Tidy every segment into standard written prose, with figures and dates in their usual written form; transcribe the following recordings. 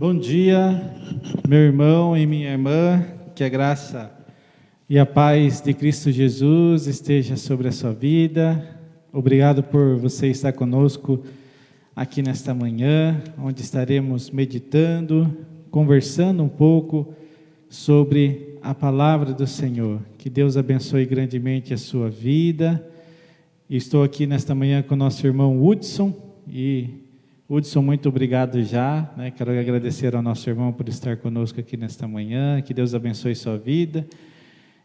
Bom dia, meu irmão e minha irmã, que a graça e a paz de Cristo Jesus esteja sobre a sua vida. Obrigado por você estar conosco aqui nesta manhã, onde estaremos meditando, conversando um pouco sobre a palavra do Senhor. Que Deus abençoe grandemente a sua vida. Estou aqui nesta manhã com o nosso irmão Hudson e Hudson, muito obrigado já, Quero agradecer ao nosso irmão por estar conosco aqui nesta manhã, que Deus abençoe sua vida.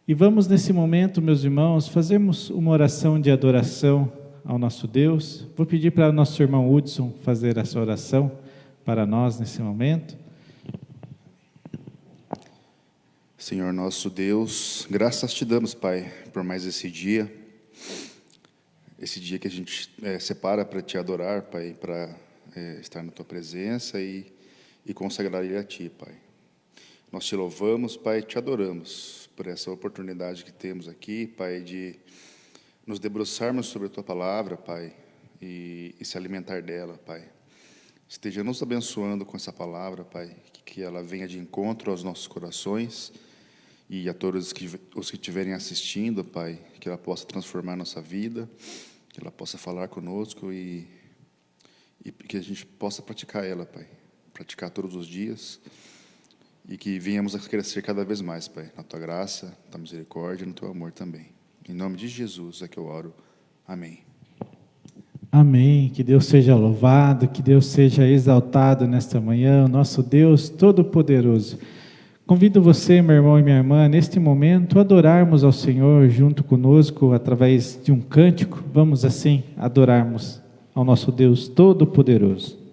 E vamos nesse momento, meus irmãos, fazermos uma oração de adoração ao nosso Deus. Vou pedir para o nosso irmão Hudson fazer essa oração para nós nesse momento. Senhor nosso Deus, graças te damos, Pai, por mais esse dia que a gente separa para te adorar, Pai, para estar na tua presença e consagrar ele a ti, Pai. Nós te louvamos, Pai, te adoramos por essa oportunidade que temos aqui, Pai, de nos debruçarmos sobre a tua palavra, Pai, e se alimentar dela, Pai. Esteja nos abençoando com essa palavra, Pai, que ela venha de encontro aos nossos corações e a todos os que estiverem assistindo, Pai, que ela possa transformar nossa vida, que ela possa falar conosco e que a gente possa praticar ela, Pai, praticar todos os dias e que venhamos a crescer cada vez mais, Pai, na tua graça, na tua misericórdia e no teu amor também. Em nome de Jesus é que eu oro. Amém. Amém. Que Deus seja louvado, que Deus seja exaltado nesta manhã, o nosso Deus Todo-Poderoso. Convido você, meu irmão e minha irmã, neste momento, a adorarmos ao Senhor junto conosco, através de um cântico. Vamos assim adorarmos ao nosso Deus Todo-Poderoso.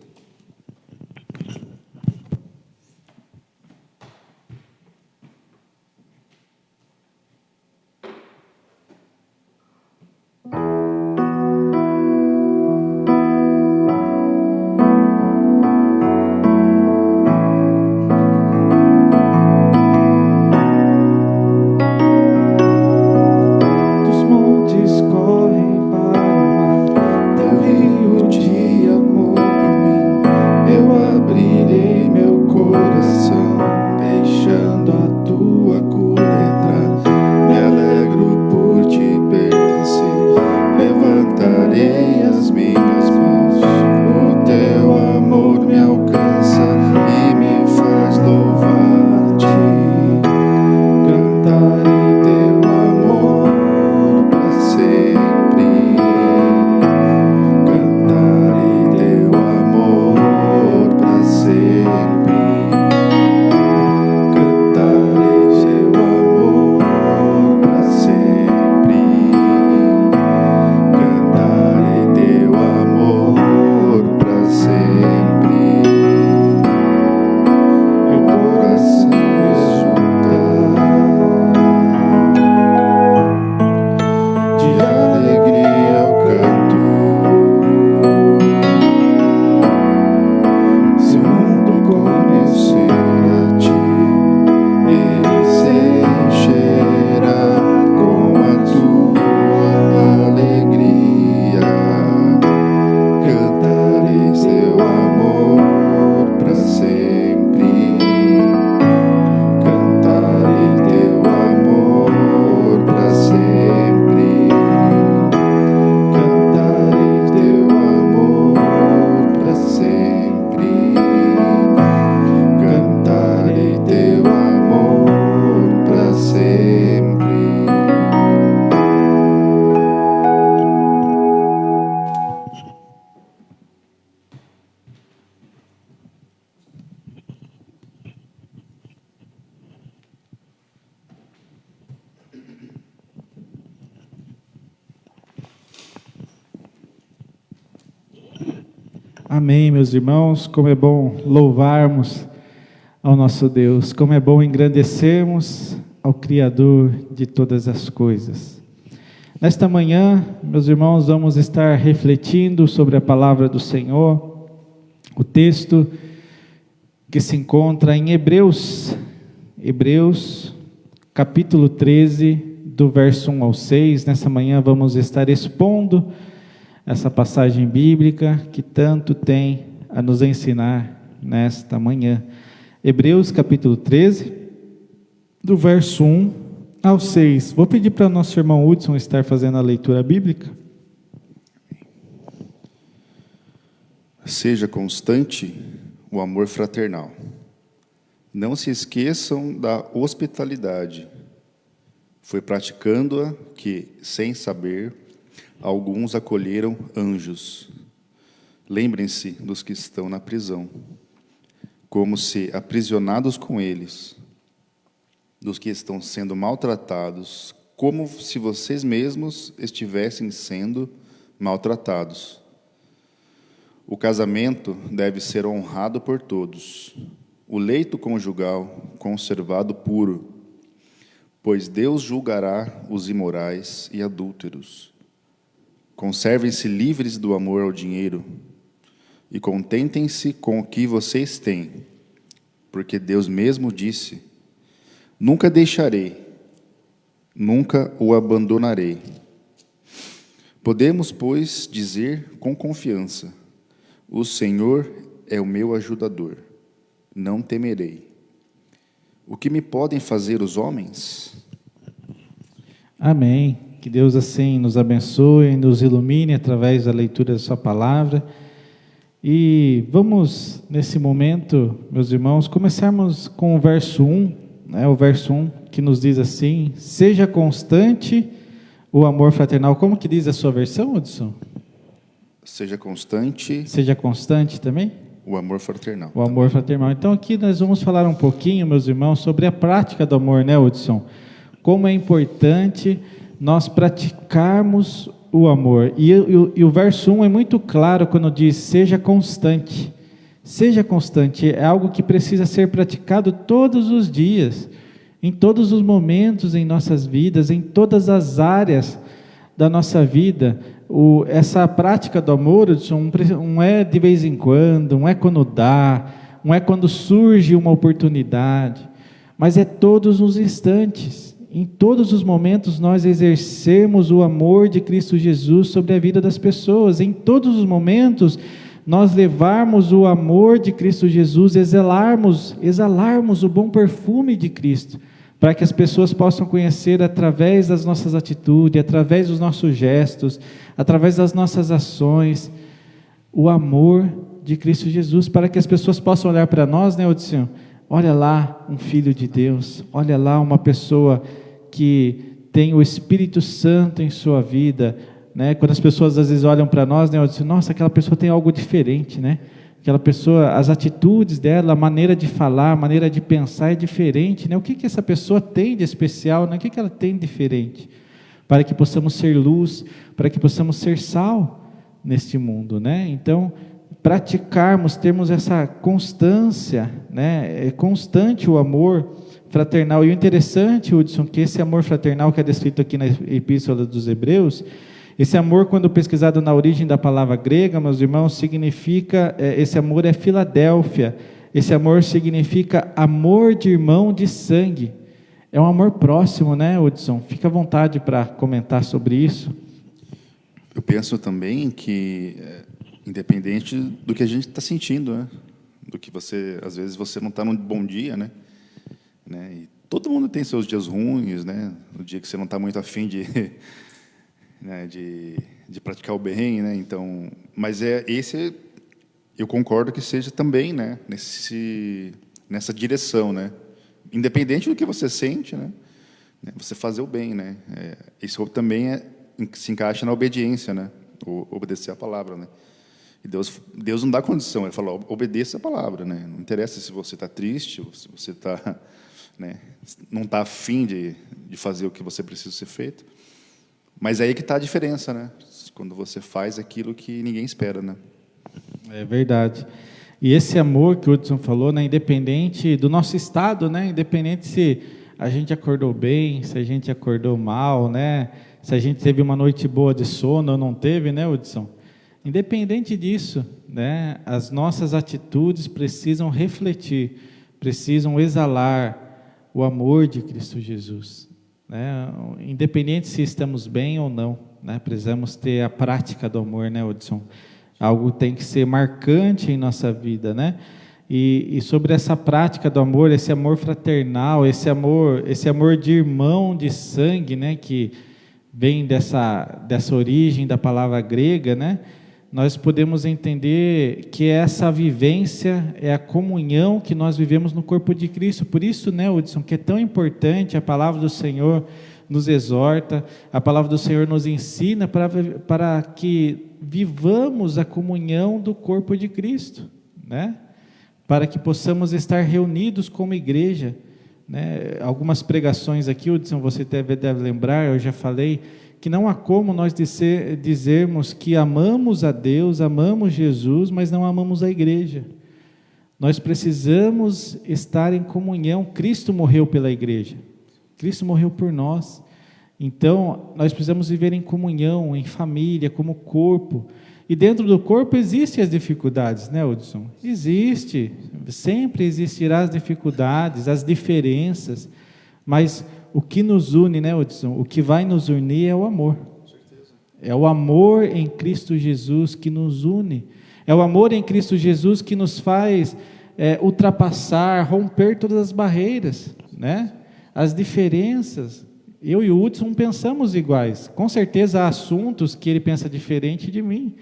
Amém, meus irmãos. Como é bom louvarmos ao nosso Deus, como é bom engrandecermos ao Criador de todas as coisas. Nesta manhã, meus irmãos, vamos estar refletindo sobre a palavra do Senhor, o texto que se encontra em Hebreus, capítulo 13, do verso 1 ao 6. Nessa manhã vamos estar expondo essa passagem bíblica que tanto tem a nos ensinar nesta manhã. Hebreus capítulo 13, do verso 1 ao 6. Vou pedir para o nosso irmão Hudson estar fazendo a leitura bíblica. Seja constante o amor fraternal. Não se esqueçam da hospitalidade. Foi praticando-a que, sem saber, alguns acolheram anjos. Lembrem-se dos que estão na prisão, como se aprisionados com eles, dos que estão sendo maltratados, como se vocês mesmos estivessem sendo maltratados. O casamento deve ser honrado por todos, o leito conjugal conservado puro, pois Deus julgará os imorais e adúlteros. Conservem-se livres do amor ao dinheiro e contentem-se com o que vocês têm, porque Deus mesmo disse: nunca deixarei, nunca o abandonarei. Podemos, pois, dizer com confiança: o Senhor é o meu ajudador, não temerei. O que me podem fazer os homens? Amém. Que Deus assim nos abençoe, nos ilumine através da leitura da sua palavra. E vamos, nesse momento, meus irmãos, começarmos com o verso 1, né? O verso 1 que nos diz assim: seja constante o amor fraternal. Como que diz a sua versão, Hudson? Seja constante. Seja constante também? O amor fraternal. O amor fraternal. Então aqui nós vamos falar um pouquinho, meus irmãos, sobre a prática do amor, né, Hudson? Como é importante nós praticarmos o amor. E o verso 1 é muito claro quando diz: seja constante. Seja constante, é algo que precisa ser praticado todos os dias, em todos os momentos em nossas vidas, em todas as áreas da nossa vida. Essa prática do amor, não é de vez em quando, não é quando dá, não é quando surge uma oportunidade, mas é todos os instantes, em todos os momentos nós exercermos o amor de Cristo Jesus sobre a vida das pessoas, em todos os momentos nós levarmos o amor de Cristo Jesus, exalarmos o bom perfume de Cristo, para que as pessoas possam conhecer através das nossas atitudes, através dos nossos gestos, através das nossas ações, o amor de Cristo Jesus, para que as pessoas possam olhar para nós, né, Odilson? Olha lá um filho de Deus, olha lá uma pessoa que tem o Espírito Santo em sua vida, né? Quando as pessoas às vezes olham para nós, né, Odilson, nossa, aquela pessoa tem algo diferente, né? Aquela pessoa, as atitudes dela, a maneira de falar, a maneira de pensar é diferente, né? O que essa pessoa tem de especial, né? O que ela tem de diferente? Para que possamos ser luz, para que possamos ser sal neste mundo, né? Então, praticarmos, termos essa constância, né? É constante o amor fraternal. E o interessante, Hudson, que esse amor fraternal que é descrito aqui na Epístola dos Hebreus, esse amor, quando pesquisado na origem da palavra grega, meus irmãos, significa, esse amor é Filadélfia, esse amor significa amor de irmão de sangue, é um amor próximo, né, Hudson? Fica à vontade para comentar sobre isso. Eu penso também que, independente do que a gente está sentindo, né, do que você, às vezes você não está num bom dia, né, e todo mundo tem seus dias ruins, né, o dia que você não está muito afim de... Né, de praticar o bem, né? Então, mas esse eu concordo que seja também, né, nessa direção, né, independente do que você sente, né, você fazer o bem, né, isso também se encaixa na obediência, né, obedecer a palavra, né, e Deus não dá condição, Ele fala, obedeça a palavra, né, não interessa se você está triste, ou se você está, né, não está afim de fazer o que você precisa ser feito. Mas aí que está a diferença, né? Quando você faz aquilo que ninguém espera, né? É verdade. E esse amor que o Hudson falou, né, independente do nosso estado, né, independente se a gente acordou bem, se a gente acordou mal, né, se a gente teve uma noite boa de sono ou não teve, né, Hudson? Independente disso, né, as nossas atitudes precisam refletir, precisam exalar o amor de Cristo Jesus. Né? Independente se estamos bem ou não, né? Precisamos ter a prática do amor, né, Hudson? Algo tem que ser marcante em nossa vida, né? E sobre essa prática do amor, esse amor fraternal, esse amor de irmão, de sangue, né, que vem dessa origem da palavra grega, né, nós podemos entender que essa vivência é a comunhão que nós vivemos no corpo de Cristo. Por isso, né, Hudson, que é tão importante, a palavra do Senhor nos exorta, a palavra do Senhor nos ensina para que vivamos a comunhão do corpo de Cristo, né? Para que possamos estar reunidos como igreja, né? Algumas pregações aqui, Hudson, você deve lembrar, eu já falei, que não há como nós dizermos que amamos a Deus, amamos Jesus, mas não amamos a igreja. Nós precisamos estar em comunhão. Cristo morreu pela igreja, Cristo morreu por nós. Então, nós precisamos viver em comunhão, em família, como corpo. E dentro do corpo existem as dificuldades, né, Hudson? Existe, sempre existirá as dificuldades, as diferenças, mas o que nos une, né, Hudson? O que vai nos unir é o amor. É o amor em Cristo Jesus que nos une. É o amor em Cristo Jesus que nos faz ultrapassar, romper todas as barreiras, né? As diferenças. Eu e o Hudson pensamos iguais. Com certeza há assuntos que ele pensa diferente de mim.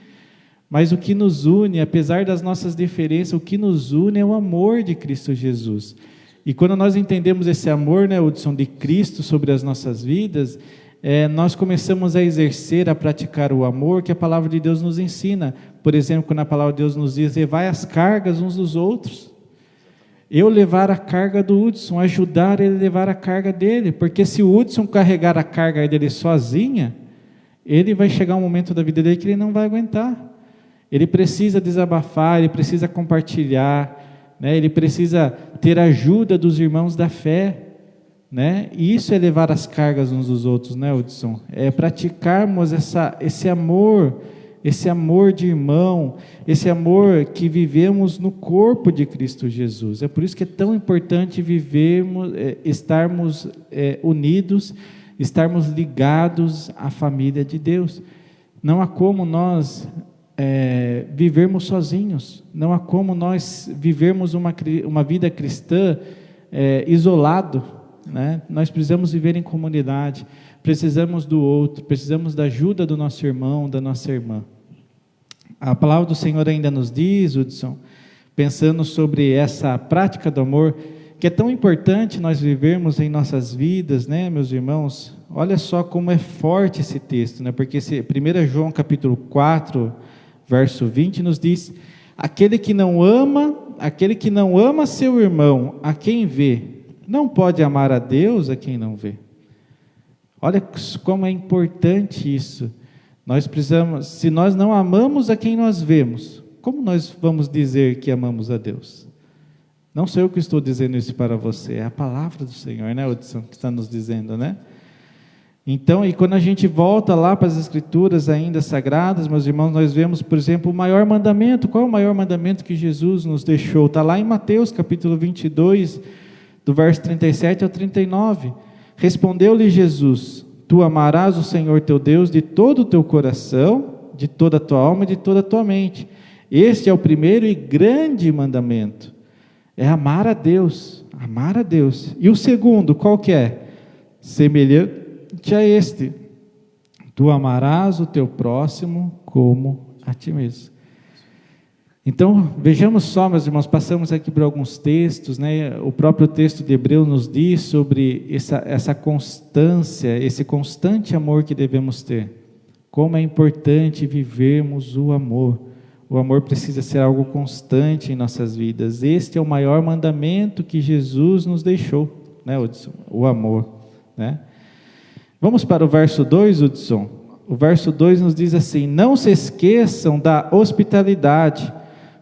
Mas o que nos une, apesar das nossas diferenças, o que nos une é o amor de Cristo Jesus. E quando nós entendemos esse amor, né, Hudson, de Cristo sobre as nossas vidas, nós começamos a exercer, a praticar o amor que a palavra de Deus nos ensina. Por exemplo, quando a palavra de Deus nos diz, levai as cargas uns dos outros. Eu levar a carga do Hudson, ajudar ele a levar a carga dele, porque se o Hudson carregar a carga dele sozinha, ele vai chegar um momento da vida dele que ele não vai aguentar. Ele precisa desabafar, ele precisa compartilhar, né? Ele precisa ter ajuda dos irmãos da fé, né? E isso é levar as cargas uns dos outros, né, Hudson? É praticarmos esse amor de irmão, esse amor que vivemos no corpo de Cristo Jesus. É por isso que é tão importante estarmos unidos, estarmos ligados à família de Deus. Não há como nós vivermos sozinhos, não há como nós vivermos uma vida cristã isolado, né? Nós precisamos viver em comunidade, precisamos do outro, precisamos da ajuda do nosso irmão, da nossa irmã. A palavra do Senhor ainda nos diz, Hudson, pensando sobre essa prática do amor, que é tão importante nós vivermos em nossas vidas, né, meus irmãos? Olha só como é forte esse texto, né? Porque 1 João capítulo 4, verso 20 nos diz, aquele que não ama seu irmão, a quem vê, não pode amar a Deus a quem não vê. Olha como é importante isso. Nós precisamos, se nós não amamos a quem nós vemos, como nós vamos dizer que amamos a Deus? Não sou eu que estou dizendo isso para você, é a palavra do Senhor, né, Hudson, que está nos dizendo, né? Então, e quando a gente volta lá para as Escrituras ainda sagradas, meus irmãos, nós vemos, por exemplo, o maior mandamento. Qual é o maior mandamento que Jesus nos deixou? Está lá em Mateus, capítulo 22, do verso 37 ao 39. Respondeu-lhe Jesus, tu amarás o Senhor teu Deus de todo o teu coração, de toda a tua alma e de toda a tua mente. Este é o primeiro e grande mandamento. É amar a Deus, amar a Deus. E o segundo, qual que é? Semelhante a este, tu amarás o teu próximo como a ti mesmo. Então, vejamos só, meus irmãos, passamos aqui por alguns textos, né? O próprio texto de Hebreus nos diz sobre essa constância, esse constante amor que devemos ter. Como é importante vivermos o amor. O amor precisa ser algo constante em nossas vidas. Este é o maior mandamento que Jesus nos deixou, né, Hudson? O amor, né? Vamos para o verso 2, Hudson. O verso 2 nos diz assim, não se esqueçam da hospitalidade,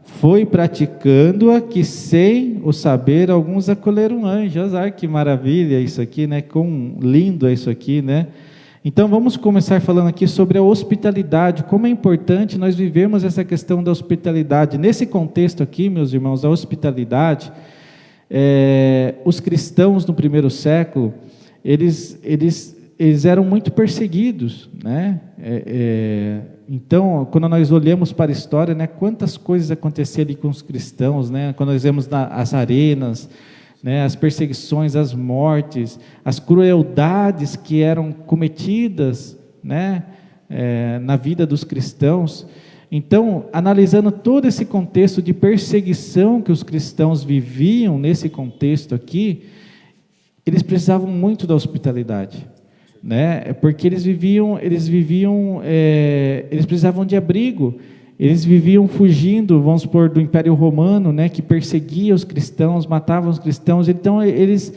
foi praticando-a que sem o saber alguns acolheram um anjo. Olha que maravilha isso aqui, né? Quão lindo é isso aqui, né? Então vamos começar falando aqui sobre a hospitalidade, como é importante nós vivermos essa questão da hospitalidade. Nesse contexto aqui, meus irmãos, a hospitalidade, os cristãos no primeiro século, eles eram muito perseguidos, né? Então, quando nós olhamos para a história, né, quantas coisas aconteciam ali com os cristãos, né, quando nós vemos as arenas, né, as perseguições, as mortes, as crueldades que eram cometidas, né, na vida dos cristãos. Então, analisando todo esse contexto de perseguição que os cristãos viviam nesse contexto aqui, eles precisavam muito da hospitalidade, né? Porque eles precisavam de abrigo. Eles viviam fugindo, vamos supor, do Império Romano, né, que perseguia os cristãos, matava os cristãos. Então, eles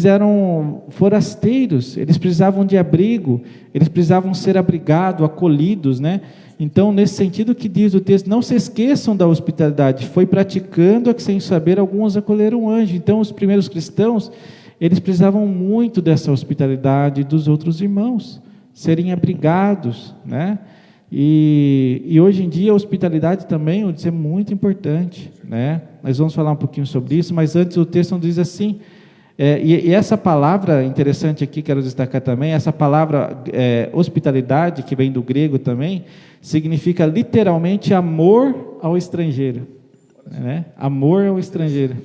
eram forasteiros, eles precisavam de abrigo, eles precisavam ser abrigados, acolhidos, né? Então, nesse sentido que diz o texto, não se esqueçam da hospitalidade, foi praticando a que sem saber alguns acolheram um anjo. Então, os primeiros cristãos, eles precisavam muito dessa hospitalidade dos outros irmãos, serem abrigados, né? E hoje em dia a hospitalidade também é muito importante, né? Nós vamos falar um pouquinho sobre isso, mas antes o texto diz assim, e essa palavra interessante aqui, quero destacar também, essa palavra hospitalidade, que vem do grego também, significa literalmente amor ao estrangeiro, né? Amor ao estrangeiro.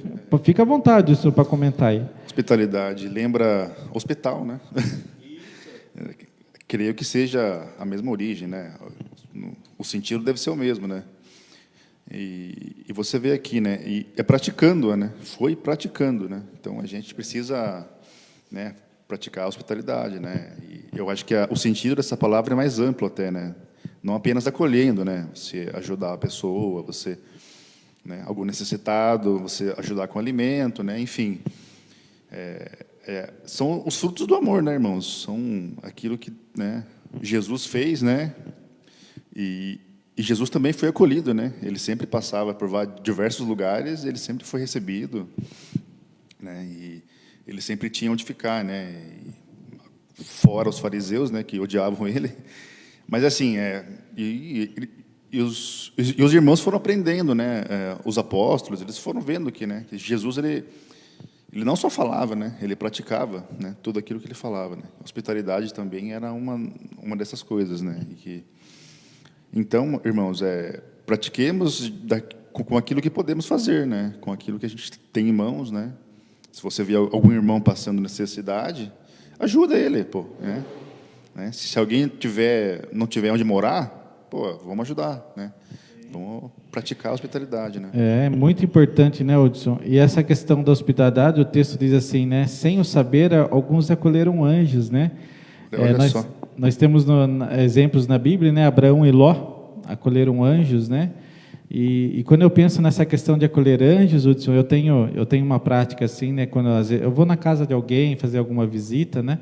Fica à vontade isso para comentar aí. Hospitalidade lembra hospital, né? Creio que seja a mesma origem, né? O sentido deve ser o mesmo, né? E você vê aqui, né? E é praticando, né? Foi praticando, né? Então a gente precisa, né, praticar a hospitalidade, né? E eu acho que o sentido dessa palavra é mais amplo até, né? Não apenas acolhendo, né? Você ajudar a pessoa, você, né, algum necessitado, você ajudar com alimento, né? Enfim, são os frutos do amor, né, irmãos? São aquilo que, né, Jesus fez, né? E Jesus também foi acolhido, né? Ele sempre passava por diversos lugares, ele sempre foi recebido, né? E ele sempre tinha onde ficar, né? E fora os fariseus, né, que odiavam ele. Mas assim, os irmãos foram aprendendo, né? Os apóstolos, eles foram vendo que, né, que Jesus ele não só falava, né? Ele praticava, né, tudo aquilo que ele falava, né? Hospitalidade também era uma dessas coisas, né? Então, irmãos, pratiquemos com aquilo que podemos fazer, né? Com aquilo que a gente tem em mãos, né? Se você vê algum irmão passando necessidade, ajuda ele, pô, né? Se alguém não tiver onde morar, pô, vamos ajudar, né? Vamos praticar a hospitalidade, né? É muito importante, né, Hudson? E essa questão da hospitalidade, o texto diz assim, né? Sem o saber, alguns acolheram anjos, né? Nós temos exemplos na Bíblia, né? Abraão e Ló acolheram anjos, né? E quando eu penso nessa questão de acolher anjos, Hudson, eu tenho uma prática assim, né? Quando eu vou na casa de alguém fazer alguma visita, né?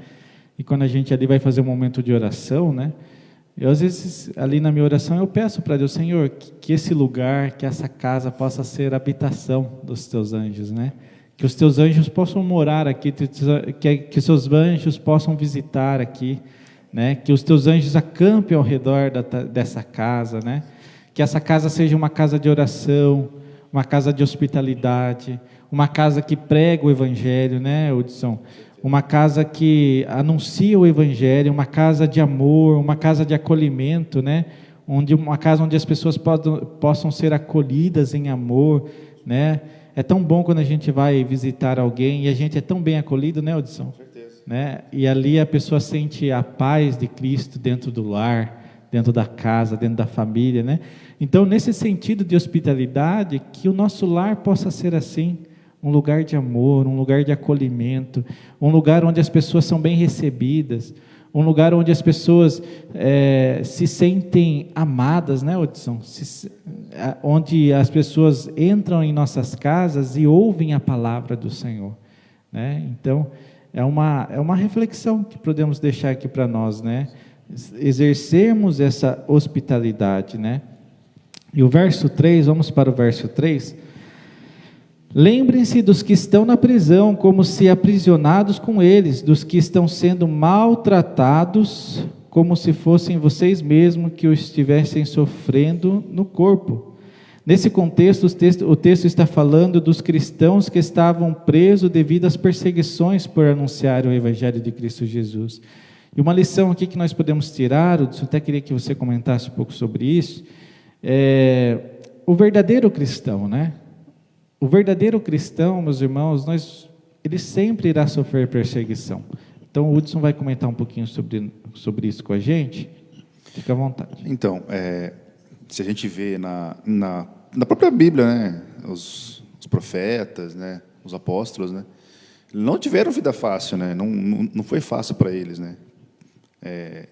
E quando a gente ali vai fazer um momento de oração, né? Eu, às vezes, ali na minha oração, eu peço para Deus, Senhor, que esse lugar, que essa casa possa ser a habitação dos teus anjos, né? Que os teus anjos possam morar aqui, que os seus anjos possam visitar aqui, né? Que os teus anjos acampem ao redor dessa casa, né? Que essa casa seja uma casa de oração, uma casa de hospitalidade, uma casa que prega o Evangelho, né, Hudson? Uma casa que anuncia o Evangelho, uma casa de amor, uma casa de acolhimento, né? Uma casa onde as pessoas possam ser acolhidas em amor, né? É tão bom quando a gente vai visitar alguém e a gente é tão bem acolhido, né, Hudson? Com certeza. Né? E ali a pessoa sente a paz de Cristo dentro do lar, dentro da casa, dentro da família, né? Então, nesse sentido de hospitalidade, que o nosso lar possa ser assim, um lugar de amor, um lugar de acolhimento, um lugar onde as pessoas são bem recebidas, um lugar onde as pessoas se sentem amadas, né, Hudson? Onde as pessoas entram em nossas casas e ouvem a palavra do Senhor, né? Então, é uma reflexão que podemos deixar aqui para nós, né? Exercermos essa hospitalidade, né? E o verso 3, vamos para o verso 3. Lembrem-se dos que estão na prisão, como se aprisionados com eles, dos que estão sendo maltratados, como se fossem vocês mesmos que o estivessem sofrendo no corpo. Nesse contexto, o texto está falando dos cristãos que estavam presos devido às perseguições por anunciar o Evangelho de Cristo Jesus. E uma lição aqui que nós podemos tirar, eu até queria que você comentasse um pouco sobre isso, o verdadeiro cristão, né? O verdadeiro cristão, meus irmãos, ele sempre irá sofrer perseguição. Então, o Hudson vai comentar um pouquinho sobre isso com a gente. Fica à vontade. Então, se a gente vê na própria Bíblia, né, os profetas, né, os apóstolos, né, não tiveram vida fácil, né, não foi fácil para eles, né,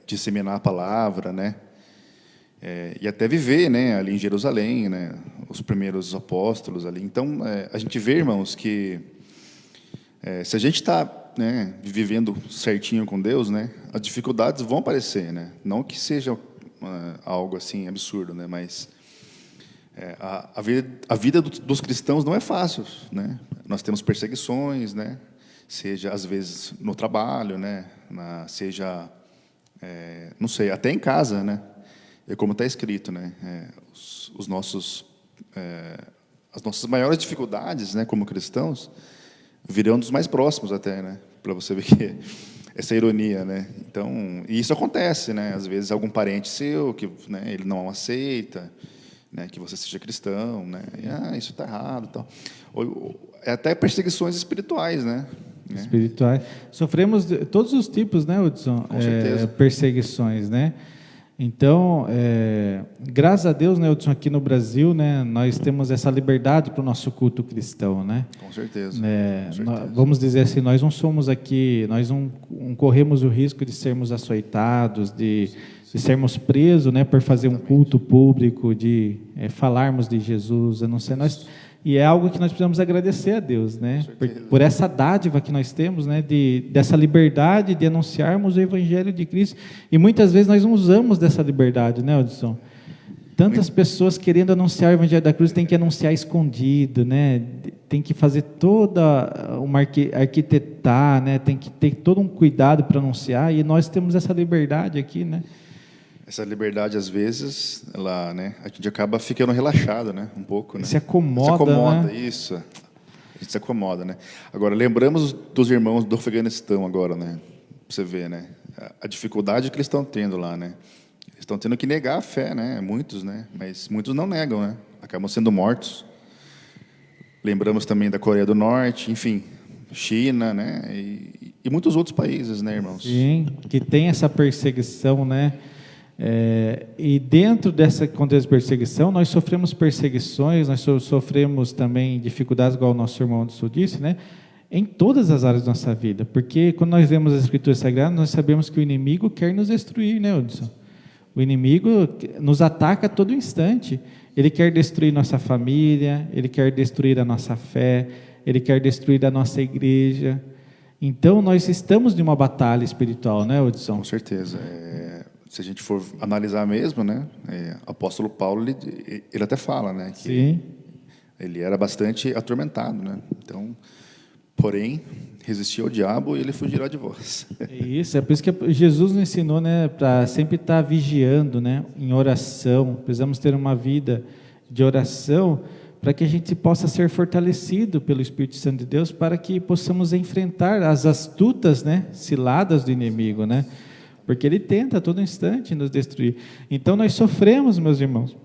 disseminar a palavra, né, e até viver, né, ali em Jerusalém, né, os primeiros apóstolos ali. Então, a gente vê, irmãos, que se a gente está, né, vivendo certinho com Deus, né, as dificuldades vão aparecer, né, não que seja algo assim absurdo, né, mas a vida dos cristãos não é fácil, né. Nós temos perseguições, né, seja às vezes no trabalho, né, seja não sei, até em casa, né. É como está escrito, né, as nossas maiores dificuldades, né, como cristãos, virão dos mais próximos até, né, para você ver que essa ironia, né. Então, e isso acontece, né, às vezes algum parente seu que, né, ele não aceita, né, que você seja cristão, né, e, isso está errado, tal. Até perseguições espirituais, né. Espirituais. Sofremos todos os tipos, né, Hudson? Com certeza. Perseguições, né? Então, graças a Deus, né, Hudson, aqui no Brasil, né, nós temos essa liberdade para o nosso culto cristão, né? Com certeza. Com certeza. Vamos dizer assim, nós não somos aqui, nós não corremos o risco de sermos açoitados, de sermos presos, né, por fazer um culto público, de falarmos de Jesus, a não ser nós. E é algo que nós precisamos agradecer a Deus, né? Por essa dádiva que nós temos, né? Dessa liberdade de anunciarmos o Evangelho de Cristo. E muitas vezes nós não usamos dessa liberdade, né, Hudson? Tantas pessoas querendo anunciar o Evangelho da Cruz, tem que anunciar escondido, né? Tem que fazer toda uma arquitetar, né? Tem que ter todo um cuidado para anunciar. E nós temos essa liberdade aqui, né? Essa liberdade, às vezes, né, a gente acaba ficando relaxado, né, um pouco, né? Se acomoda, né? Isso. A gente se acomoda, né? Agora, lembramos dos irmãos do Afeganistão agora, né? Pra você ver, né? A dificuldade que eles estão tendo lá, né? Eles estão tendo que negar a fé, né? Muitos, né? Mas muitos não negam, né? Acabam sendo mortos. Lembramos também da Coreia do Norte, enfim, China, né? E muitos outros países, né, irmãos? Sim, que tem essa perseguição, né? E dentro dessa contexto de perseguição, nós sofremos perseguições, nós sofremos também dificuldades, igual o nosso irmão do Sul disse, né? Em todas as áreas da nossa vida, porque quando nós lemos as Escrituras Sagradas, nós sabemos que o inimigo quer nos destruir, né, Hudson? O inimigo nos ataca a todo instante. Ele quer destruir nossa família, ele quer destruir a nossa fé, ele quer destruir a nossa igreja. Então, nós estamos em uma batalha espiritual, né, Hudson? Com certeza. Se a gente for analisar mesmo, né, o apóstolo Paulo, ele até fala, né, que Sim. Ele era bastante atormentado, né? Então, porém, resistir ao diabo e ele fugirá de vós. Isso, é por isso que Jesus nos ensinou, né, para sempre estar vigiando, né, em oração. Precisamos ter uma vida de oração para que a gente possa ser fortalecido pelo Espírito Santo de Deus, para que possamos enfrentar as astutas, né, ciladas do inimigo, né? Porque ele tenta a todo instante nos destruir. Então nós sofremos, meus irmãos,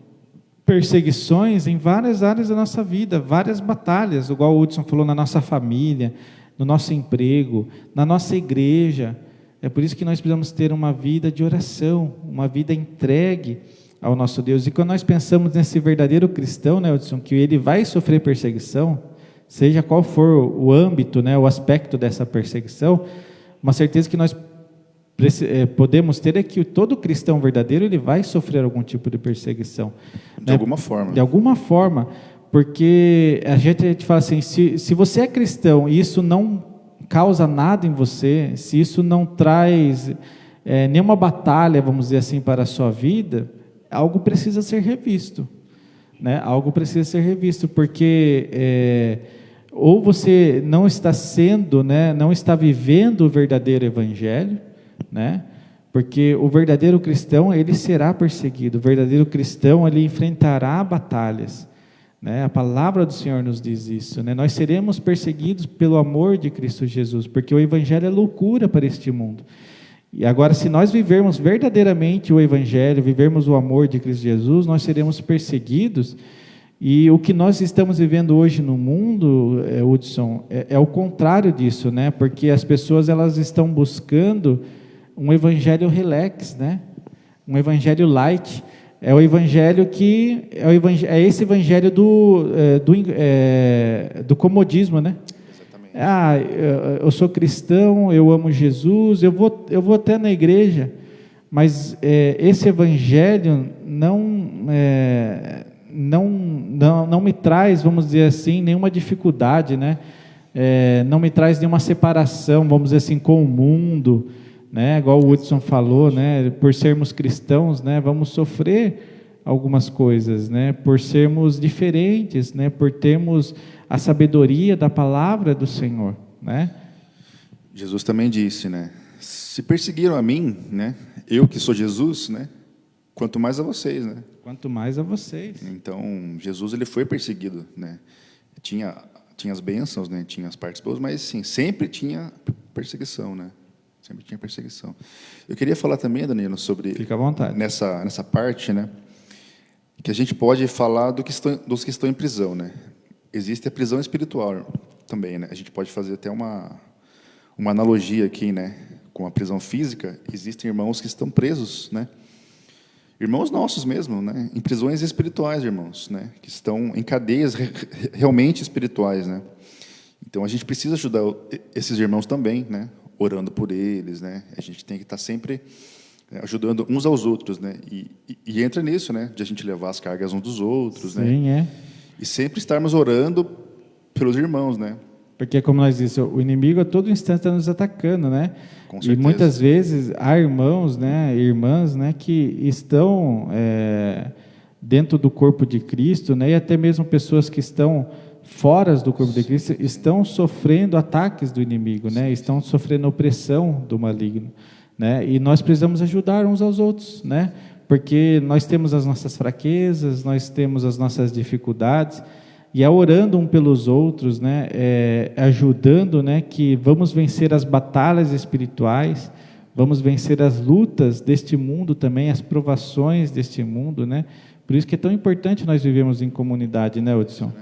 perseguições em várias áreas da nossa vida, várias batalhas, igual o Hudson falou, na nossa família, no nosso emprego, na nossa igreja. É por isso que nós precisamos ter uma vida de oração, uma vida entregue ao nosso Deus. E quando nós pensamos nesse verdadeiro cristão, né, Hudson, que ele vai sofrer perseguição, seja qual for o âmbito, né, o aspecto dessa perseguição, uma certeza que nós podemos ter é que todo cristão verdadeiro ele vai sofrer algum tipo de perseguição. De alguma forma. De alguma forma, porque a gente fala assim, se você é cristão e isso não causa nada em você, se isso não traz nenhuma batalha, vamos dizer assim, para a sua vida, algo precisa ser revisto, né? Algo precisa ser revisto, porque ou você não está sendo, né, não está vivendo o verdadeiro evangelho, né? Porque o verdadeiro cristão, ele será perseguido, o verdadeiro cristão, ele enfrentará batalhas, né? A palavra do Senhor nos diz isso, né? Nós seremos perseguidos pelo amor de Cristo Jesus, porque o evangelho é loucura para este mundo. E agora, se nós vivermos verdadeiramente o Evangelho, vivermos o amor de Cristo Jesus, nós seremos perseguidos. E o que nós estamos vivendo hoje no mundo, Hudson, é o contrário disso, né? Porque as pessoas elas estão buscando um evangelho relax, né? Um evangelho light. É o evangelho que é esse evangelho do comodismo, né? Exatamente. Eu sou cristão, eu amo Jesus, eu vou até na igreja, mas esse evangelho não me traz, vamos dizer assim, nenhuma dificuldade, né? Não me traz nenhuma separação, vamos dizer assim, com o mundo, né? Igual o Hudson falou, né? Por sermos cristãos, né? Vamos sofrer algumas coisas, né? Por sermos diferentes, né? Por termos a sabedoria da palavra do Senhor, né? Jesus também disse, né? Se perseguiram a mim, né? Eu que sou Jesus, né? Quanto mais a vocês, né? Quanto mais a vocês. Então, Jesus ele foi perseguido, né? Tinha as bênçãos, né? Tinha as partes boas, mas sim, sempre tinha perseguição, né? Sempre tinha perseguição. Eu queria falar também, Danilo, sobre Fica à vontade. nessa parte, né? Que a gente pode falar dos que estão em prisão, né? Existe a prisão espiritual também, né? A gente pode fazer até uma analogia aqui, né? Com a prisão física, existem irmãos que estão presos, né? Irmãos nossos mesmo, né? Em prisões espirituais, irmãos, né? Que estão em cadeias realmente espirituais, né? Então a gente precisa ajudar esses irmãos também, né? Orando por eles, né? A gente tem que estar sempre ajudando uns aos outros, né? E entra nisso, né? De a gente levar as cargas uns dos outros, Sim, né? E sempre estarmos orando pelos irmãos, né? Porque, como nós dissemos, o inimigo a todo instante está nos atacando, né? Com certeza. E muitas vezes há irmãos, né, irmãs, né, que estão dentro do corpo de Cristo, né, e até mesmo pessoas que estão fora do corpo de Cristo estão sofrendo ataques do inimigo, né? Estão sofrendo opressão do maligno, né? E nós precisamos ajudar uns aos outros, né? Porque nós temos as nossas fraquezas, nós temos as nossas dificuldades. E é orando um pelos outros, né, ajudando, né, que vamos vencer as batalhas espirituais, vamos vencer as lutas deste mundo também, as provações deste mundo, né? Por isso que é tão importante nós vivemos em comunidade, né, Hudson?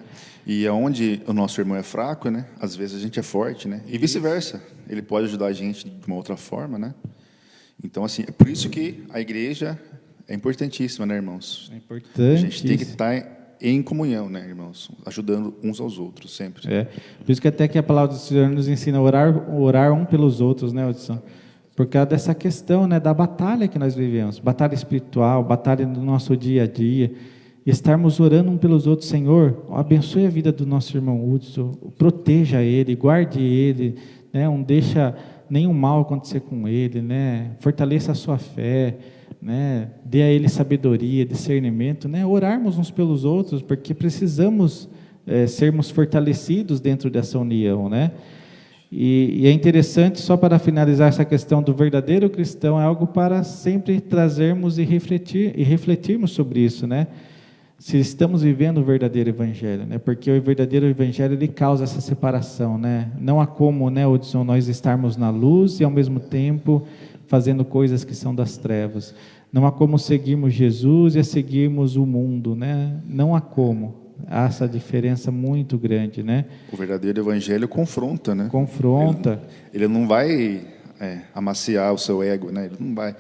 E aonde o nosso irmão é fraco, né? Às vezes a gente é forte, né? E vice-versa. Ele pode ajudar a gente de uma outra forma, né? Então, assim, é por isso que a igreja é importantíssima, né, irmãos? É importante. A gente tem que estar em comunhão, né, irmãos? Ajudando uns aos outros, sempre. Por isso que até que a palavra do Senhor nos ensina a orar um pelos outros, né, Hudson? Por causa dessa questão, né, da batalha que nós vivemos, batalha espiritual, batalha do nosso dia a dia, e estarmos orando um pelos outros. Senhor, abençoe a vida do nosso irmão Hudson, proteja ele, guarde ele, né, não deixa nenhum mal acontecer com ele, né, fortaleça a sua fé, né, dê a ele sabedoria, discernimento, né, orarmos uns pelos outros, porque precisamos sermos fortalecidos dentro dessa união, né? E é interessante, só para finalizar essa questão do verdadeiro cristão, é algo para sempre trazermos e refletirmos sobre isso, né? Se estamos vivendo o verdadeiro evangelho, né? Porque o verdadeiro evangelho ele causa essa separação, né? Não há como, né, Hudson, nós estarmos na luz e ao mesmo tempo fazendo coisas que são das trevas. Não há como seguirmos Jesus e seguirmos o mundo, né? Não há como. Há essa diferença muito grande, né? O verdadeiro evangelho confronta, né? Confronta. Ele não vai amaciar o seu ego, né? Ele não vai,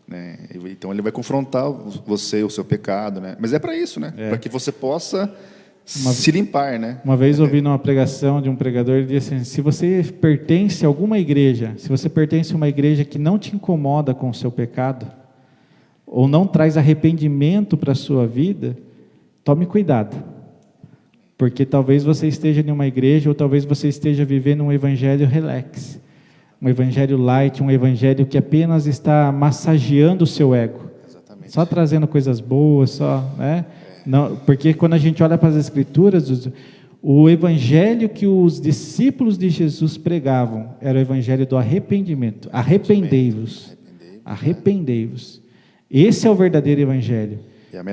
né? Então ele vai confrontar você, o seu pecado, né? Mas é para isso, né? Para que você possa se limpar, né? Uma vez ouvi numa pregação de um pregador, ele disse assim: se você pertence a alguma igreja, se você pertence a uma igreja que não te incomoda com o seu pecado, ou não traz arrependimento para a sua vida, tome cuidado. Porque talvez você esteja em uma igreja, ou talvez você esteja vivendo um evangelho relax, um evangelho light, um evangelho que apenas está massageando o seu ego. Exatamente. Só trazendo coisas boas, só, né? Não, porque quando a gente olha para as Escrituras, o evangelho que os discípulos de Jesus pregavam era o evangelho do arrependimento. Arrependei-vos. Arrependei-vos. Esse é o verdadeiro evangelho.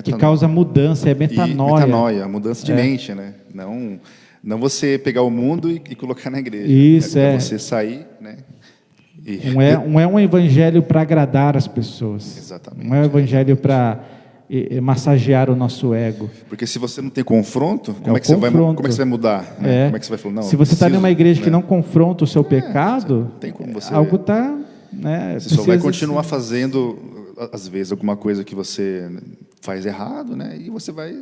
Que causa mudança, é metanoia. Metanoia, mudança de mente, né? Não você pegar o mundo e colocar na igreja. Isso, é você sair, né? Não é um evangelho para agradar as pessoas. Exatamente. Não é um evangelho para massagear o nosso ego. Porque se você não tem confronto, como é que confronto. você vai mudar? Né? É. Como é que você vai falar? Não, se você está numa igreja que né? não confronta o seu pecado, Não tem como você... algo está... Né, você só vai continuar fazendo, às vezes, alguma coisa que você faz errado, né? E você vai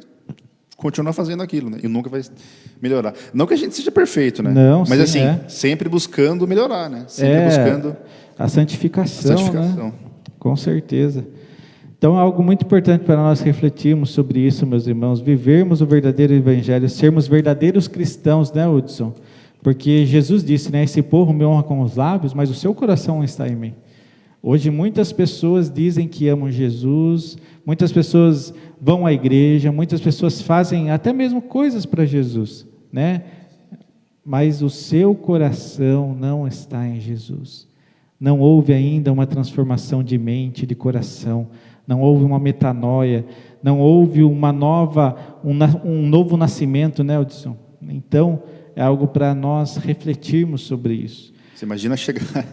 continuar fazendo aquilo, né? E nunca vai melhorar. Não que a gente seja perfeito, né? Não, mas sim, assim, sempre buscando melhorar, né? Sempre buscando a santificação. Né? Com certeza. Então, é algo muito importante para nós refletirmos sobre isso, meus irmãos, vivermos o verdadeiro evangelho, sermos verdadeiros cristãos, né, Hudson? Porque Jesus disse, né, esse povo me honra com os lábios, mas o seu coração está em mim. Hoje, muitas pessoas dizem que amam Jesus, muitas pessoas vão à igreja, muitas pessoas fazem até mesmo coisas para Jesus, né? Mas o seu coração não está em Jesus. Não houve ainda uma transformação de mente, de coração. Não houve uma metanoia, não houve um novo nascimento, né, Hudson? Então, é algo para nós refletirmos sobre isso. Você imagina chegar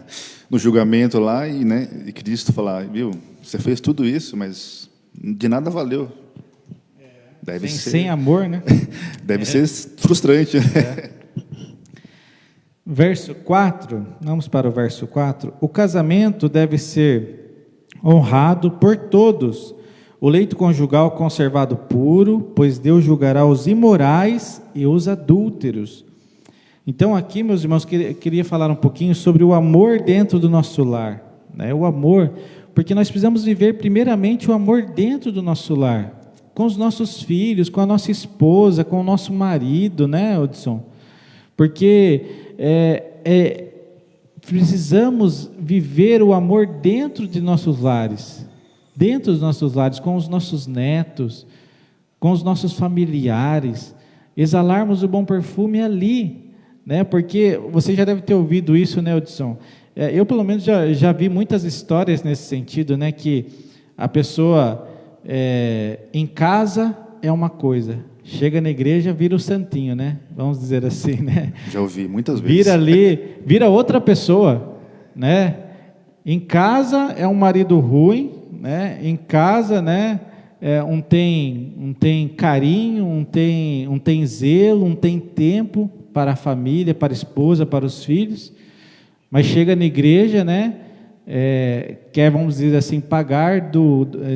no julgamento lá e Cristo falar, viu, você fez tudo isso, mas de nada valeu. Sem amor, né? Deve ser frustrante. Verso 4, vamos para o verso 4. O casamento deve ser honrado por todos, o leito conjugal conservado puro, pois Deus julgará os imorais e os adúlteros. Então aqui, meus irmãos, queria falar um pouquinho sobre o amor dentro do nosso lar, né? O amor, porque nós precisamos viver primeiramente o amor dentro do nosso lar, com os nossos filhos, com a nossa esposa, com o nosso marido, né, Hudson? Porque precisamos viver o amor dentro de nossos lares, com os nossos netos, com os nossos familiares, exalarmos o bom perfume ali, né? Porque você já deve ter ouvido isso, né, Hudson? Eu, pelo menos, já vi muitas histórias nesse sentido, né? Que a pessoa, em casa, é uma coisa, chega na igreja, vira o santinho, né? Vamos dizer assim, né? Já ouvi muitas vezes. Vira outra pessoa, né? Em casa é um marido ruim, né? Em casa, né? Um tem carinho, um tem zelo, um tem tempo para a família, para a esposa, para os filhos, mas chega na igreja, né? Quer, vamos dizer assim, pagar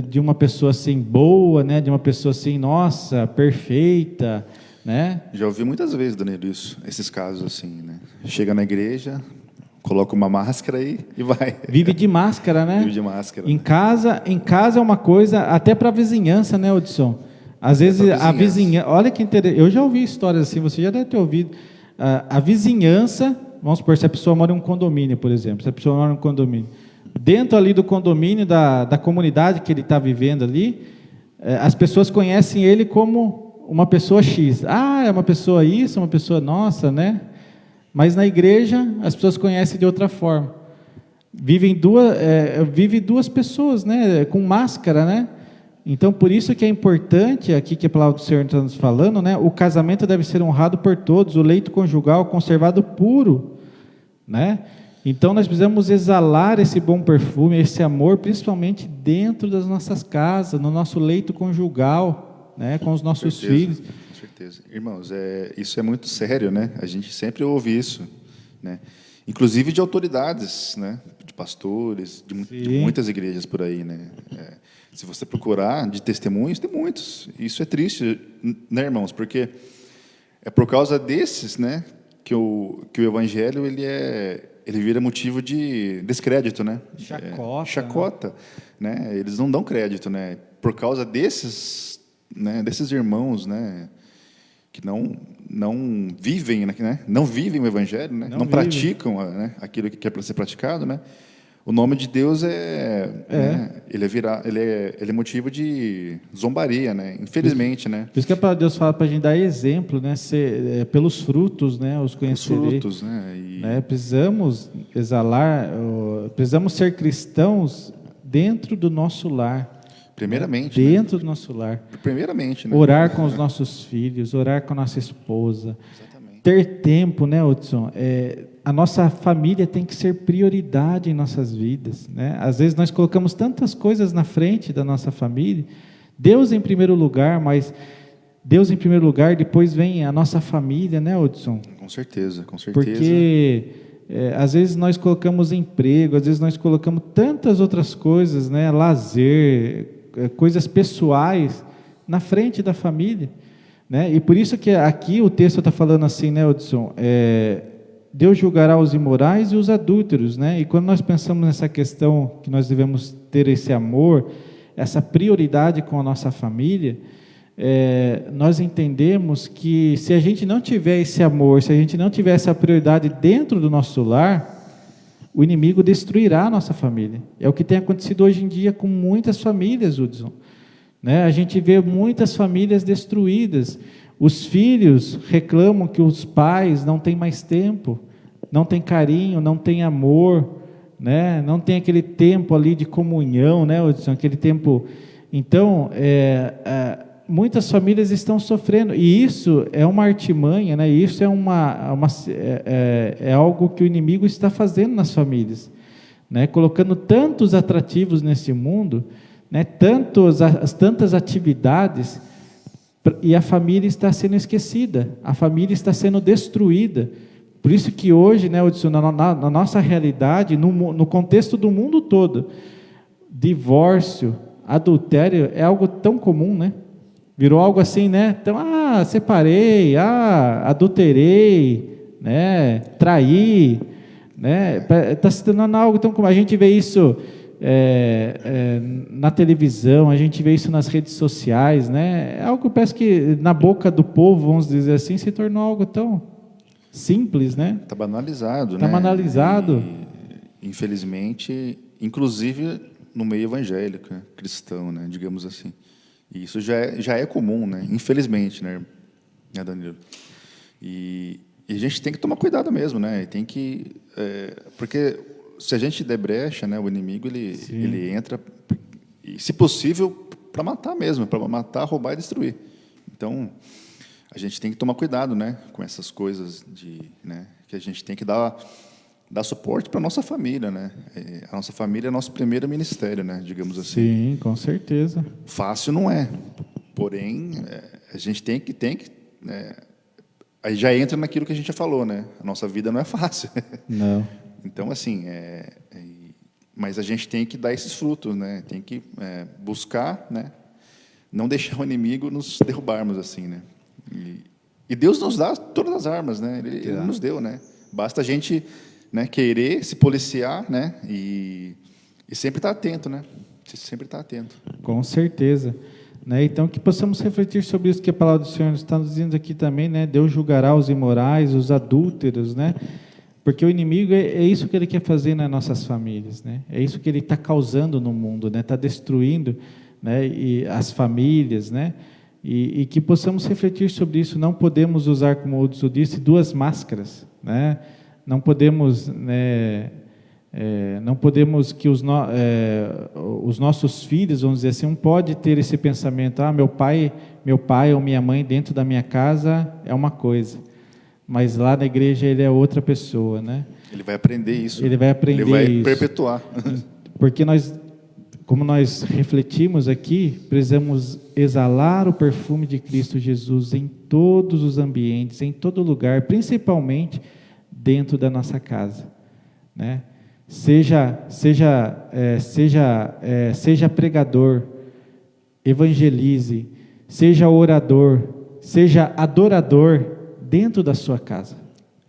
de uma pessoa assim boa, né? De uma pessoa assim, nossa, perfeita, né? Já ouvi muitas vezes, Danilo, esses casos assim, né? Chega na igreja, coloca uma máscara aí e vai. Vive de máscara, né? Vive de máscara. Em casa é uma coisa, até para a vizinhança, né, Hudson? Às vezes a vizinhança, olha que interessante, eu já ouvi histórias assim, você já deve ter ouvido. A vizinhança, vamos supor, se a pessoa mora em um condomínio, por exemplo, dentro ali do condomínio, da comunidade que ele está vivendo ali, as pessoas conhecem ele como uma pessoa X. Ah, é uma pessoa isso, uma pessoa nossa, né? Mas na igreja, as pessoas conhecem de outra forma. Vive duas pessoas, né? Com máscara, né? Então, por isso que é importante, aqui que a palavra do Senhor está nos falando, né? O casamento deve ser honrado por todos, o leito conjugal conservado puro, né? Então, nós precisamos exalar esse bom perfume, esse amor, principalmente dentro das nossas casas, no nosso leito conjugal, né? Com os nossos filhos. Com certeza. Irmãos, isso é muito sério, né? A gente sempre ouve isso, né? Inclusive de autoridades, né? De pastores, de muitas igrejas por aí, né? Se você procurar de testemunhos, tem muitos. Isso é triste, né, irmãos? Porque é por causa desses, né, que o evangelho ele vira motivo de descrédito, né? Chacota, né? Eles não dão crédito, né? Por causa desses, né, desses irmãos, né, que não vivem, né? Não vivem o evangelho, né? Não praticam, né, aquilo que é para ser praticado, né? O nome de Deus né, ele é motivo de zombaria, né? Infelizmente, né? Por isso que a palavra de Deus fala para a gente dar exemplo, né? Pelos frutos, né? Os conhecereis. Frutos, né? Precisamos exalar, precisamos ser cristãos dentro do nosso lar. Primeiramente. Dentro do nosso lar. Primeiramente, né? Orar com os nossos filhos, orar com a nossa esposa. Exatamente. Ter tempo, né, Hudson? a nossa família tem que ser prioridade em nossas vidas, né? Às vezes nós colocamos tantas coisas na frente da nossa família, Deus em primeiro lugar, mas Deus em primeiro lugar, depois vem a nossa família, né, Hudson? Com certeza, com certeza. Porque às vezes nós colocamos emprego, às vezes nós colocamos tantas outras coisas, né, lazer, coisas pessoais na frente da família, né? E por isso que aqui o texto está falando assim, né, Hudson? Deus julgará os imorais e os adúlteros, né? E quando nós pensamos nessa questão que nós devemos ter esse amor, essa prioridade com a nossa família, nós entendemos que se a gente não tiver esse amor, se a gente não tiver essa prioridade dentro do nosso lar, o inimigo destruirá a nossa família. É o que tem acontecido hoje em dia com muitas famílias, Hudson, né? A gente vê muitas famílias destruídas. Os filhos reclamam que os pais não têm mais tempo, não têm carinho, não têm amor, né? Não tem aquele tempo ali de comunhão, né, Hudson? Aquele tempo. Então, muitas famílias estão sofrendo, e isso é uma artimanha, né? Isso é algo que o inimigo está fazendo nas famílias, né? Colocando tantos atrativos nesse mundo, né? Tantas atividades, e a família está sendo esquecida, a família está sendo destruída. Por isso que hoje, né, Hudson, na nossa realidade, no contexto do mundo todo, divórcio, adultério é algo tão comum, né? Virou algo assim, né? Então, separei, adulterei, né? Traí, né? Está se tornando algo tão comum. A gente vê isso na televisão, a gente vê isso nas redes sociais, né? É algo que parece que na boca do povo, vamos dizer assim, se tornou algo tão simples, né? Está banalizado, né? Está banalizado. E, infelizmente, inclusive no meio evangélico, né? Cristão, né? Digamos assim. E isso já é comum, né? Infelizmente, né, Danilo? E a gente tem que tomar cuidado mesmo, né? Tem que, porque se a gente der brecha, né, o inimigo ele entra, e, se possível, para matar mesmo, para matar, roubar e destruir. Então, a gente tem que tomar cuidado, né, com essas coisas né, que a gente tem que dar suporte para a nossa família, né? A nossa família é nosso primeiro ministério, né? Digamos assim. Sim, com certeza. Fácil não é, porém a gente tem que aí já entra naquilo que a gente já falou, né? A nossa vida não é fácil. Não. Então, assim, mas a gente tem que dar esses frutos, né? Tem que buscar, né? Não deixar o inimigo nos derrubarmos, assim, né? E Deus nos dá todas as armas, né? Ele nos deu, né? Basta a gente, né, querer se policiar, né? E sempre estar atento, né? Sempre estar atento. Com certeza. Né? Então, que possamos refletir sobre isso que a palavra do Senhor está nos dizendo aqui também, né? Deus julgará os imorais, os adúlteros, né? Porque o inimigo é isso que ele quer fazer nas nossas famílias, né? É isso que ele está causando no mundo, né? Está destruindo, né? E as famílias, né? E que possamos refletir sobre isso. Não podemos usar, como o Hudson disse, duas máscaras, né? Não podemos, né? Não podemos que os nossos filhos, vamos dizer assim, não pode ter esse pensamento: meu pai ou minha mãe dentro da minha casa é uma coisa, mas lá na igreja ele é outra pessoa, né? Ele vai aprender isso. Ele vai aprender isso. Ele vai perpetuar. Porque como nós refletimos aqui, precisamos exalar o perfume de Cristo Jesus em todos os ambientes, em todo lugar, principalmente dentro da nossa casa, né? Seja pregador, evangelize, seja orador, seja adorador dentro da sua casa.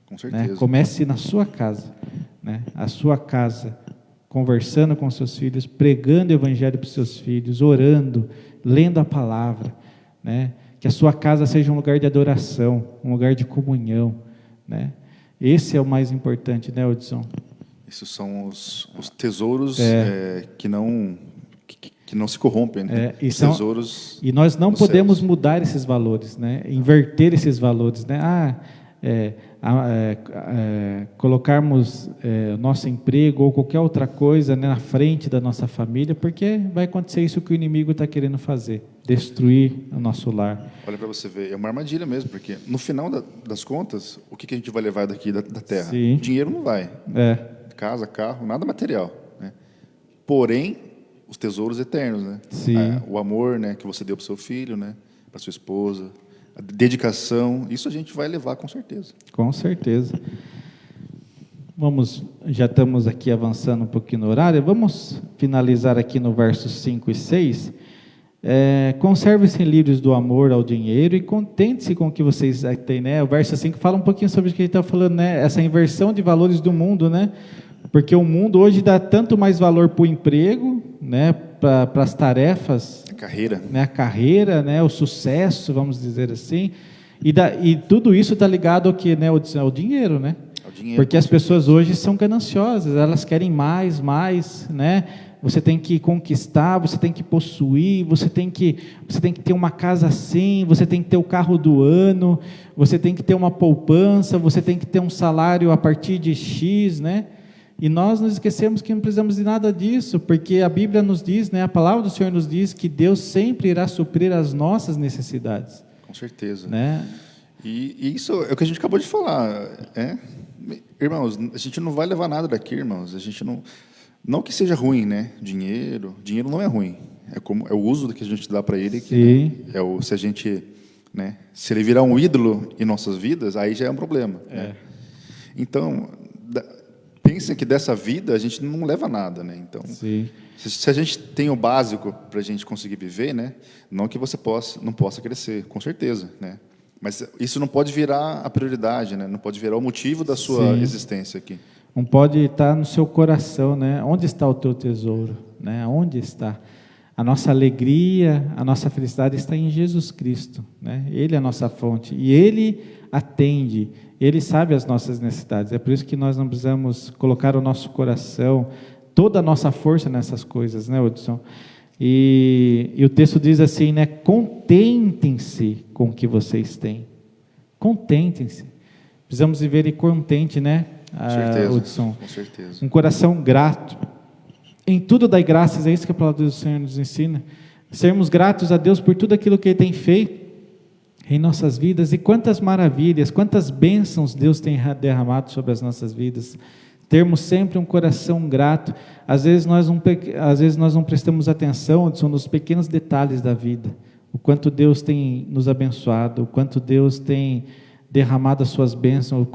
Com certeza. Né? Comece na sua casa, né? A sua casa, conversando com seus filhos, pregando o evangelho para os seus filhos, orando, lendo a palavra, né? Que a sua casa seja um lugar de adoração, um lugar de comunhão, né? Esse é o mais importante, né, Hudson? Esses são os tesouros que não se corrompem, né? Tesouros. E nós não podemos mudar esses valores, né? Inverter esses valores, né? colocarmos nosso emprego ou qualquer outra coisa, né, na frente da nossa família, porque vai acontecer isso que o inimigo está querendo fazer, destruir o nosso lar. Olha para você ver, é uma armadilha mesmo, porque no final das contas, o que a gente vai levar daqui da terra? Sim. Dinheiro não vai. Casa, carro, nada material, né? Porém, os tesouros eternos, né? Sim. O amor, né, que você deu para o seu filho, né, para sua esposa, a dedicação, isso a gente vai levar com certeza. Com certeza. Já estamos aqui avançando um pouquinho no horário, vamos finalizar aqui no versos 5 e 6. Conserve-se livres do amor ao dinheiro e contente-se com o que vocês têm, né? O verso 5 fala um pouquinho sobre o que a gente está falando, né? Essa inversão de valores do mundo, né? Porque o mundo hoje dá tanto mais valor para o emprego, né? Para as tarefas, Carreira, né? A carreira, né? O sucesso, vamos dizer assim, e tudo isso está ligado ao que, né? Ao dinheiro, né? ao dinheiro. Porque as pessoas hoje são gananciosas, elas querem mais, né? Você tem que conquistar, você tem que possuir, você tem que ter uma casa assim, você tem que ter o carro do ano, você tem que ter uma poupança, você tem que ter um salário a partir de X, né? E nós nos esquecemos que não precisamos de nada disso, porque a Bíblia nos diz, né, a palavra do Senhor nos diz que Deus sempre irá suprir as nossas necessidades. Com certeza. Né? E isso é o que a gente acabou de falar. Irmãos, a gente não vai levar nada daqui, irmãos. A gente não que seja ruim, né? Dinheiro não é ruim. É o uso que a gente dá para ele. Que, né, se a gente, né, se ele virar um ídolo em nossas vidas, aí já é um problema. Né? Então, pensem que dessa vida a gente não leva nada, né? Então, se a gente tem o básico para a gente conseguir viver, né? Não que você não possa crescer, com certeza, né? Mas isso não pode virar a prioridade, né? Não pode virar o motivo da sua existência aqui. Não pode estar no seu coração, né? Onde está o teu tesouro, né? Onde está? A nossa alegria, a nossa felicidade está em Jesus Cristo, né? Ele é a nossa fonte e Ele atende, Ele sabe as nossas necessidades. É por isso que nós não precisamos colocar o nosso coração, toda a nossa força nessas coisas, né, Hudson? E o texto diz assim, né? Contentem-se com o que vocês têm. Contentem-se. Precisamos viver contente, né, Hudson? Com certeza. Um coração grato. Em tudo dai graças, é isso que a palavra do Senhor nos ensina. Sermos gratos a Deus por tudo aquilo que Ele tem feito em nossas vidas. E quantas maravilhas, quantas bênçãos Deus tem derramado sobre as nossas vidas. Termos sempre um coração grato. Às vezes nós não prestamos atenção nos pequenos detalhes da vida. O quanto Deus tem nos abençoado, o quanto Deus tem derramado as suas bênçãos,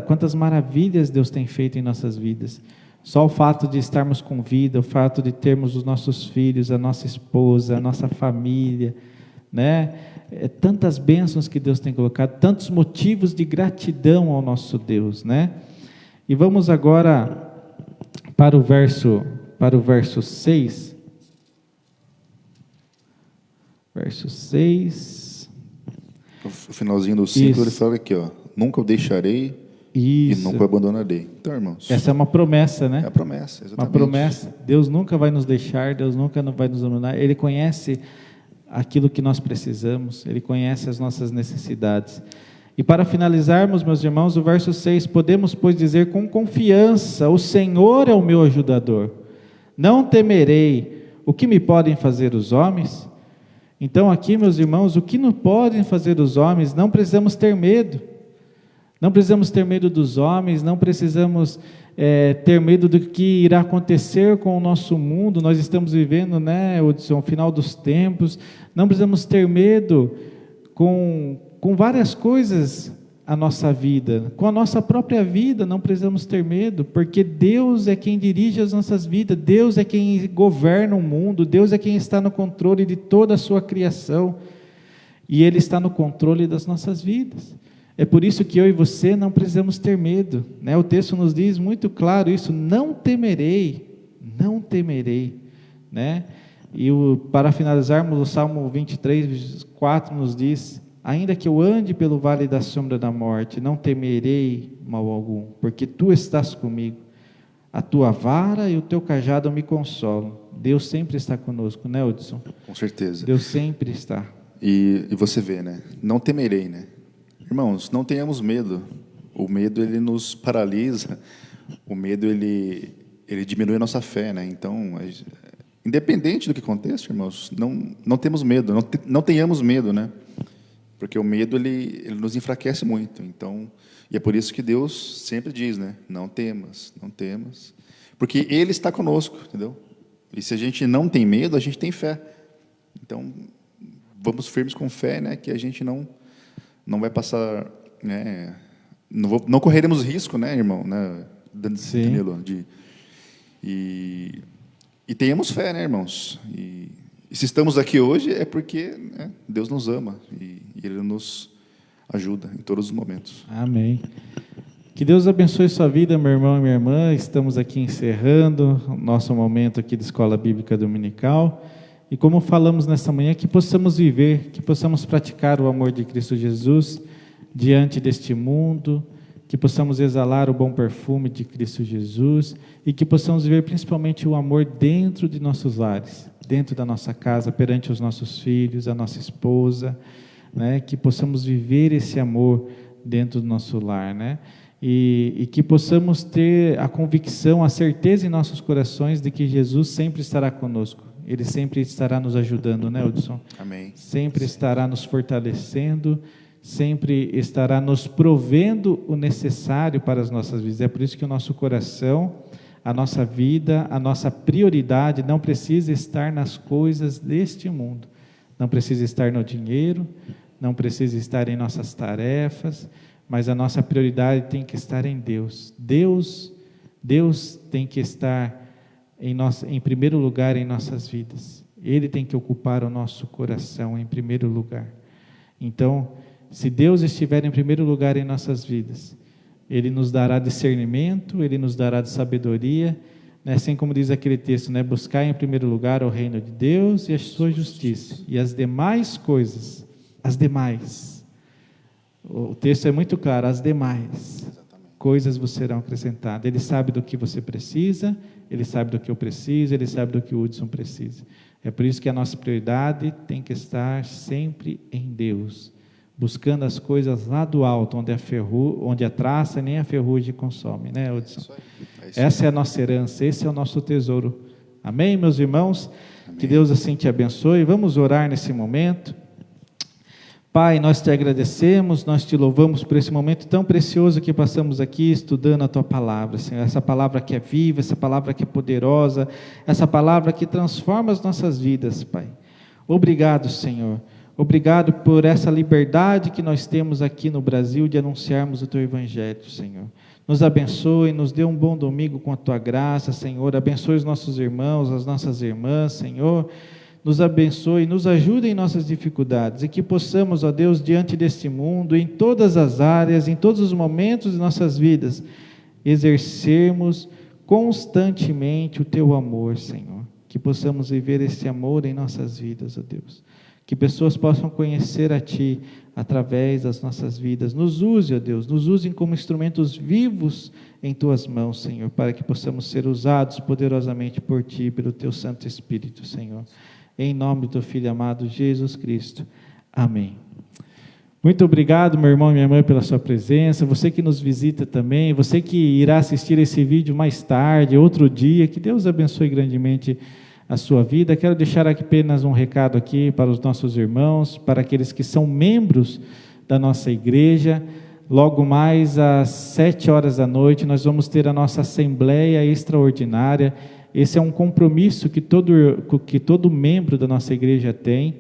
quantas maravilhas Deus tem feito em nossas vidas. Só o fato de estarmos com vida, o fato de termos os nossos filhos, a nossa esposa, a nossa família, né? Tantas bênçãos que Deus tem colocado, tantos motivos de gratidão ao nosso Deus, né? E vamos agora para o verso 6. Verso 6. O finalzinho do 5, ele fala aqui, ó, nunca o deixarei e nunca o abandonarei. Então, irmãos, essa é uma promessa, né? É a promessa, exatamente. Uma promessa. Deus nunca vai nos deixar, Deus nunca vai nos abandonar. Ele conhece aquilo que nós precisamos, Ele conhece as nossas necessidades. E para finalizarmos, meus irmãos, o verso 6, podemos, pois, dizer com confiança, o Senhor é o meu ajudador, não temerei o que me podem fazer os homens. Então aqui, meus irmãos, o que nos podem fazer os homens, não precisamos ter medo. Não precisamos ter medo dos homens, não precisamos ter medo do que irá acontecer com o nosso mundo. Nós estamos vivendo, né, Hudson, o final dos tempos. Não precisamos ter medo com várias coisas a nossa vida. Com a nossa própria vida não precisamos ter medo, porque Deus é quem dirige as nossas vidas, Deus é quem governa o mundo, Deus é quem está no controle de toda a sua criação, e Ele está no controle das nossas vidas. É por isso que eu e você não precisamos ter medo, né? O texto nos diz muito claro isso, não temerei, né? E para finalizarmos, o Salmo 23, 4 nos diz, ainda que eu ande pelo vale da sombra da morte, não temerei mal algum, porque Tu estás comigo, a Tua vara e o Teu cajado me consolam. Deus sempre está conosco, né, Hudson? Com certeza. Deus sempre está. E você vê, né? Não temerei, né? Irmãos, não tenhamos medo. O medo, ele nos paralisa. O medo, ele diminui a nossa fé, né? Então, independente do que aconteça, irmãos, não temos medo, não tenhamos medo, né? Porque o medo, ele nos enfraquece muito. Então, e é por isso que Deus sempre diz, né? Não temas, não temas. Porque Ele está conosco, entendeu? E se a gente não tem medo, a gente tem fé. Então, vamos firmes com fé, né? Que a gente não vai passar, né? Não correremos risco, né, irmão? Né, Danilo? E tenhamos fé, né, irmãos? E se estamos aqui hoje é porque, né, Deus nos ama e Ele nos ajuda em todos os momentos. Amém. Que Deus abençoe sua vida, meu irmão e minha irmã. Estamos aqui encerrando o nosso momento aqui de Escola Bíblica Dominical. E como falamos nesta manhã, que possamos viver, que possamos praticar o amor de Cristo Jesus diante deste mundo, que possamos exalar o bom perfume de Cristo Jesus e que possamos viver principalmente o amor dentro de nossos lares, dentro da nossa casa, perante os nossos filhos, a nossa esposa, né? Que possamos viver esse amor dentro do nosso lar, né? E que possamos ter a convicção, a certeza em nossos corações de que Jesus sempre estará conosco. Ele sempre estará nos ajudando, né, Hudson? Amém. Sempre estará nos fortalecendo, sempre estará nos provendo o necessário para as nossas vidas. É por isso que o nosso coração, a nossa vida, a nossa prioridade não precisa estar nas coisas deste mundo. Não precisa estar no dinheiro, não precisa estar em nossas tarefas, mas a nossa prioridade tem que estar em Deus. Deus tem que estar em primeiro lugar em nossas vidas. Ele tem que ocupar o nosso coração em primeiro lugar. Então, se Deus estiver em primeiro lugar em nossas vidas, Ele nos dará discernimento, Ele nos dará sabedoria, né? Assim como diz aquele texto, né? Buscar em primeiro lugar o reino de Deus e a sua justiça, e as demais coisas, o texto é muito claro, as demais coisas vos serão acrescentadas. Ele sabe do que você precisa, Ele sabe do que eu preciso, Ele sabe do que o Hudson precisa. É por isso que a nossa prioridade tem que estar sempre em Deus, buscando as coisas lá do alto, onde a traça nem a ferrugem consome, né, Hudson? Essa é a nossa herança, esse é o nosso tesouro. Amém, meus irmãos? Amém. Que Deus assim te abençoe. Vamos orar nesse momento. Pai, nós te agradecemos, nós te louvamos por esse momento tão precioso que passamos aqui estudando a Tua Palavra, Senhor. Essa palavra que é viva, essa palavra que é poderosa, essa palavra que transforma as nossas vidas, Pai. Obrigado, Senhor. Obrigado por essa liberdade que nós temos aqui no Brasil de anunciarmos o Teu Evangelho, Senhor. Nos abençoe, nos dê um bom domingo com a Tua graça, Senhor. Abençoe os nossos irmãos, as nossas irmãs, Senhor. Nos abençoe, nos ajude em nossas dificuldades e que possamos, ó Deus, diante deste mundo, em todas as áreas, em todos os momentos de nossas vidas, exercermos constantemente o Teu amor, Senhor. Que possamos viver esse amor em nossas vidas, ó Deus. Que pessoas possam conhecer a Ti através das nossas vidas. Nos use, ó Deus, nos usem como instrumentos vivos em Tuas mãos, Senhor, para que possamos ser usados poderosamente por Ti, pelo Teu Santo Espírito, Senhor. Em nome do Teu Filho amado, Jesus Cristo. Amém. Muito obrigado, meu irmão e minha irmã, pela sua presença. Você que nos visita também, você que irá assistir esse vídeo mais tarde, outro dia, que Deus abençoe grandemente a sua vida. Quero deixar aqui apenas um recado aqui para os nossos irmãos, para aqueles que são membros da nossa igreja. Logo mais às 7h da noite, nós vamos ter a nossa Assembleia Extraordinária. Esse é um compromisso que todo membro da nossa igreja tem,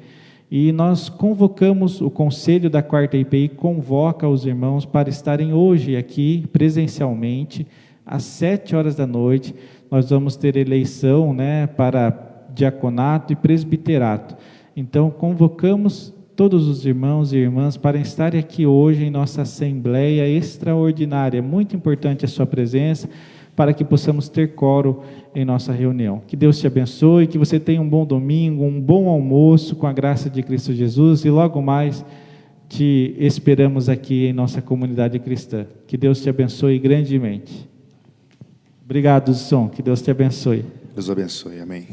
e nós convocamos, o Conselho da Quarta IPI convoca os irmãos para estarem hoje aqui presencialmente, às 7h da noite. Nós vamos ter eleição, né, para diaconato e presbiterato. Então, convocamos todos os irmãos e irmãs para estarem aqui hoje em nossa Assembleia Extraordinária. É muito importante a sua presença, para que possamos ter coro em nossa reunião. Que Deus te abençoe, que você tenha um bom domingo, um bom almoço com a graça de Cristo Jesus, e logo mais te esperamos aqui em nossa comunidade cristã. Que Deus te abençoe grandemente. Obrigado, Zson, que Deus te abençoe. Deus abençoe, amém.